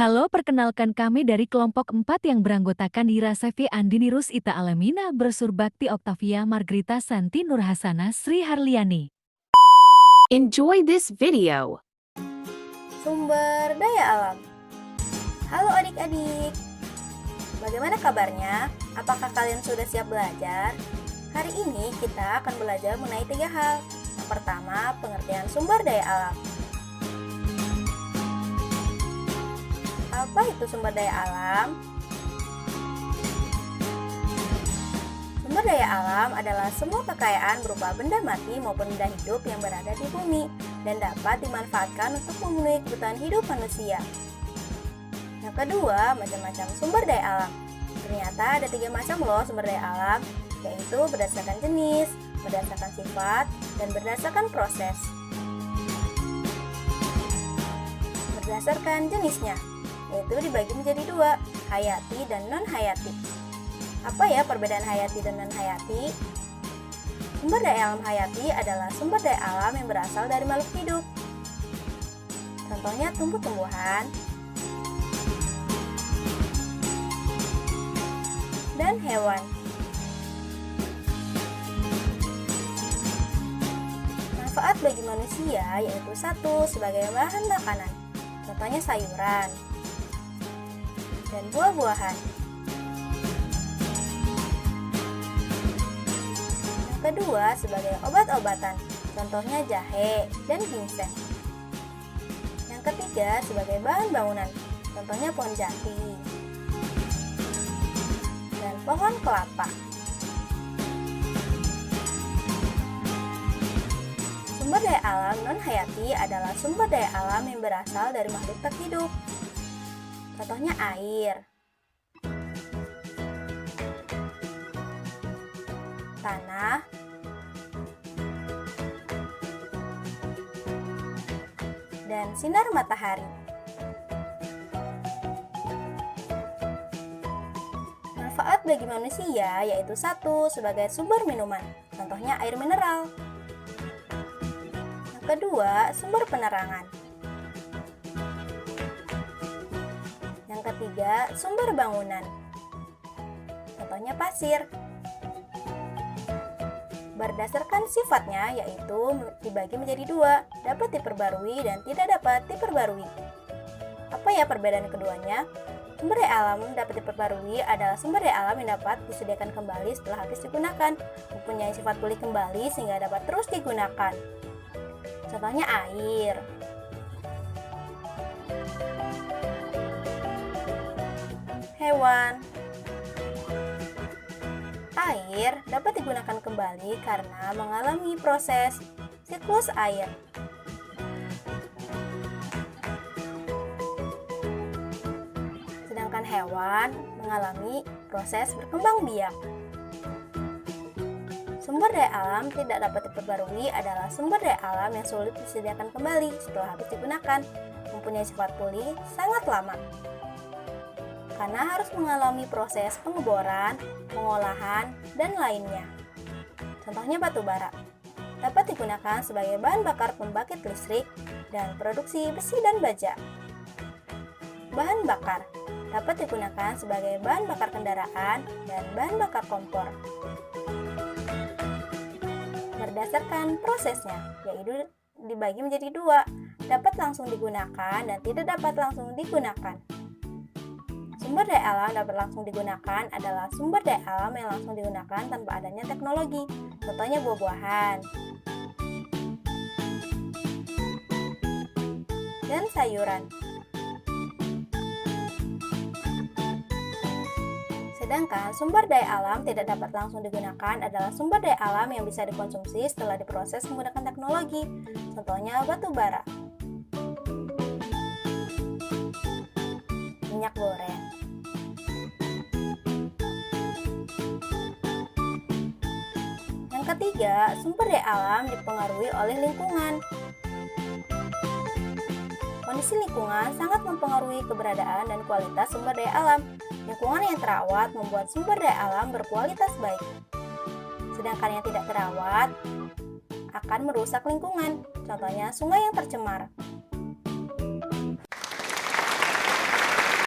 Halo, perkenalkan kami dari kelompok 4 yang beranggotakan Ira Sevi Andini Rus Ita Alamina Bersurbakti Oktavia Margrita Santi Nurhasana Sri Harliani. Enjoy this video. Sumber daya alam. Halo adik-adik, bagaimana kabarnya? Apakah kalian sudah siap belajar? Hari ini kita akan belajar mengenai 3 hal. Yang pertama, pengertian sumber daya alam. Apa itu sumber daya alam? Sumber daya alam adalah semua kekayaan berupa benda mati maupun benda hidup yang berada di bumi dan dapat dimanfaatkan untuk memenuhi kebutuhan hidup manusia. Yang kedua, macam-macam sumber daya alam. Ternyata ada 3 macam loh sumber daya alam, yaitu berdasarkan jenis, berdasarkan sifat, dan berdasarkan proses. Berdasarkan jenisnya, yaitu dibagi menjadi 2, hayati dan non-hayati. Apa ya perbedaan hayati dan non-hayati? Sumber daya alam hayati adalah sumber daya alam yang berasal dari makhluk hidup. Contohnya tumbuh-tumbuhan dan hewan. Manfaat bagi manusia yaitu 1. Sebagai bahan makanan, contohnya sayuran dan buah-buahan. Yang kedua, sebagai obat-obatan, contohnya jahe dan ginseng. Yang ketiga, sebagai bahan bangunan, contohnya pohon jati dan pohon kelapa. Sumber daya alam non-hayati adalah sumber daya alam yang berasal dari makhluk tak hidup. Contohnya air, tanah, dan sinar matahari. Manfaat bagi manusia yaitu 1. Sebagai sumber minuman, contohnya air mineral. Yang kedua, sumber penerangan. Yang ketiga, sumber bangunan, contohnya pasir. Berdasarkan sifatnya, yaitu dibagi menjadi 2, dapat diperbarui dan tidak dapat diperbarui. Apa ya perbedaan keduanya? Sumber daya alam dapat diperbarui adalah sumber daya alam yang dapat disediakan kembali setelah habis digunakan, mempunyai sifat pulih kembali sehingga dapat terus digunakan. Contohnya air. Hewan. Air dapat digunakan kembali karena mengalami proses siklus air. Sedangkan hewan mengalami proses berkembang biak. Sumber daya alam tidak dapat diperbarui adalah sumber daya alam yang sulit disediakan kembali setelah habis digunakan, mempunyai sifat pulih sangat lama karena harus mengalami proses pengeboran, pengolahan, dan lainnya. Contohnya batu bara dapat digunakan sebagai bahan bakar pembangkit listrik dan produksi besi dan baja. Bahan bakar dapat digunakan sebagai bahan bakar kendaraan dan bahan bakar kompor. Berdasarkan prosesnya, yaitu dibagi menjadi 2, dapat langsung digunakan dan tidak dapat langsung digunakan. Sumber daya alam dapat langsung digunakan adalah sumber daya alam yang langsung digunakan tanpa adanya teknologi, contohnya buah-buahan dan sayuran. Sedangkan sumber daya alam tidak dapat langsung digunakan adalah sumber daya alam yang bisa dikonsumsi setelah diproses menggunakan teknologi, contohnya batu bara, minyak goreng. Yang ketiga, sumber daya alam dipengaruhi oleh lingkungan. Kondisi lingkungan sangat mempengaruhi keberadaan dan kualitas sumber daya alam. Lingkungan yang terawat membuat sumber daya alam berkualitas baik. Sedangkan yang tidak terawat akan merusak lingkungan, contohnya sungai yang tercemar.